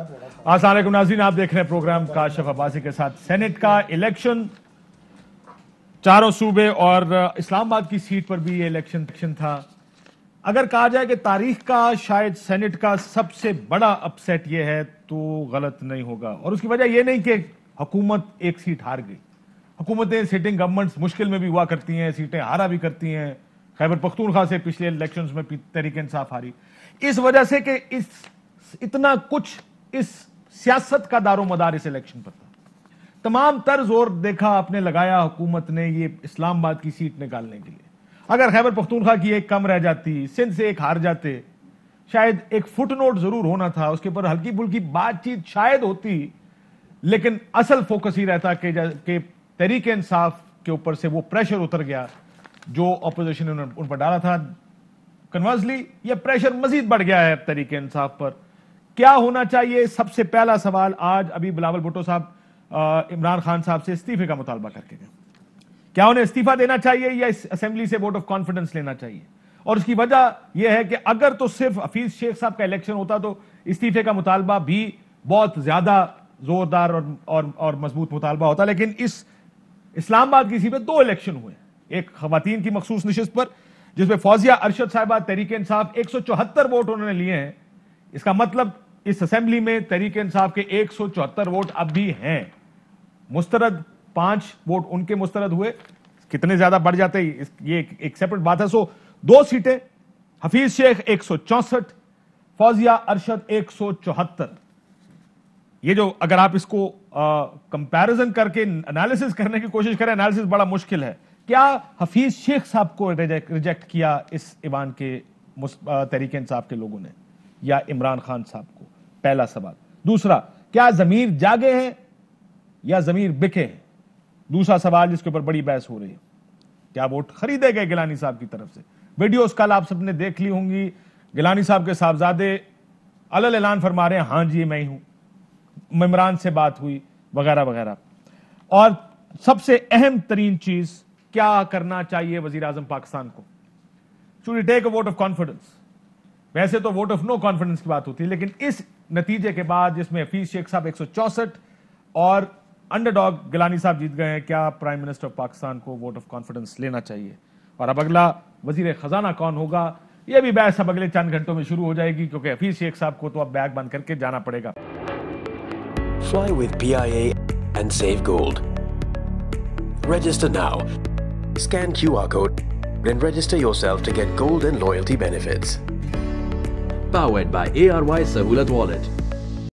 अस्सलाम वालेकुम नाज़रीन, आप देख रहे हैं प्रोग्राम काशिफ अब्बासी के साथ। सेनेट का इलेक्शन, चारों सूबे और इस्लामाबाद की सीट पर भी ये इलेक्शन था। अगर कहा जाए कि तारीख का शायद सेनेट का सबसे बड़ा अपसेट ये है तो गलत नहीं होगा। और उसकी वजह ये नहीं कि हुकूमत एक सीट हार गई। हुकूमतें, सिटिंग गवर्नमेंट्स मुश्किल में भी हुआ करती हैं, सीटें हारा भी करती हैं। खैबर पख्तूनख्वा से पिछले इलेक्शंस में तहरीक इंसाफ हारी, इस वजह से कि इतना कुछ इस सियासत का दारोमदार इस इलेक्शन पर था। तमाम तर जोर देखा आपने लगाया हुकूमत ने ये इस्लामाबाद की सीट निकालने के लिए। अगर खैबर पख्तूनख्वा की एक कम रह जाती, सिंध से एक हार जाते, शायद एक फुटनोट जरूर होना था, उसके ऊपर हल्की फुल्की बातचीत शायद होती, लेकिन असल फोकस ही रहता कि तहरीक इंसाफ के ऊपर से वो प्रेशर उतर गया जो ऑपोजिशन ने उन पर डाला था। कन्वर्सली ये प्रेशर मजीद बढ़ गया है तहरीक इंसाफ पर। क्या होना चाहिए? सबसे पहला सवाल आज अभी बिलावल भुट्टो साहब इमरान खान साहब से इस्तीफे का मुतालबा करके गए। क्या उन्हें इस्तीफा देना चाहिए या इस असेंबली से वोट ऑफ कॉन्फिडेंस लेना चाहिए? और उसकी वजह यह है कि अगर तो सिर्फ हफीज शेख साहब का इलेक्शन होता तो इस्तीफे का मुतालबा भी बहुत ज्यादा जोरदार और मजबूत मुतालबा होता। लेकिन इस इस्लामाबाद की सीट पर दो इलेक्शन हुए, एक खवातीन की मखसूस नशिस्त पर जिसमें फौजिया अरशद साहिबा तहरीक इंसाफ 174 वोट उन्होंने लिए हैं। इसका मतलब इस असेंबली में तहरीक इंसाफ के 174 वोट अब भी हैं। मुस्तरद 5 वोट उनके मुस्तरद हुए, कितने ज्यादा बढ़ जाते ये एक सेपरेट बात है। सो 2 सीटें, हफीज शेख 164, फौजिया अरशद 174। ये जो अगर आप इसको कंपैरिजन करके एनालिसिस करने की कोशिश करें, एनालिसिस बड़ा मुश्किल है। क्या हफीज शेख साहब को रिजेक्ट किया इस ईवान के तहरीक इंसाफ के लोगों ने या इमरान खान साहब को? पहला सवाल। दूसरा, क्या जमीर जागे हैं या जमीर बिके हैं? दूसरा सवाल जिसके ऊपर बड़ी बहस हो रही है, क्या वोट खरीदे गए गिलानी साहब की तरफ से? वीडियोस कल आप सबने देख ली होंगी। गिलानी साहब के साहबजादे अलल ऐलान फरमा रहे हैं, हां जी मैं ही हूं, इमरान से बात हुई वगैरह वगैरह। और सबसे अहम तरीन चीज, क्या करना चाहिए वजीर आजम पाकिस्तान को? Should he take a vote of confidence? वैसे तो वोट ऑफ नो कॉन्फिडेंस की बात होती है, लेकिन इस नतीजे के बाद जिसमें हफीज शेख साहब 164 और अंडरडॉग गिलानी साहब जीत गए हैं, क्या प्राइम मिनिस्टर ऑफ पाकिस्तान को वोट ऑफ कॉन्फिडेंस लेना चाहिए? और अब अगला वजीर खजाना कौन होगा, यह भी बहस अब अगले चंद घंटों में शुरू हो जाएगी, क्योंकि हफीज शेख साहब को तो अब बैग बंद करके जाना पड़ेगा। Fly with PIA and save gold. Register now. Scan QR code and register yourself to get gold and loyalty benefits. Powered by ARY Sahulat Wallet.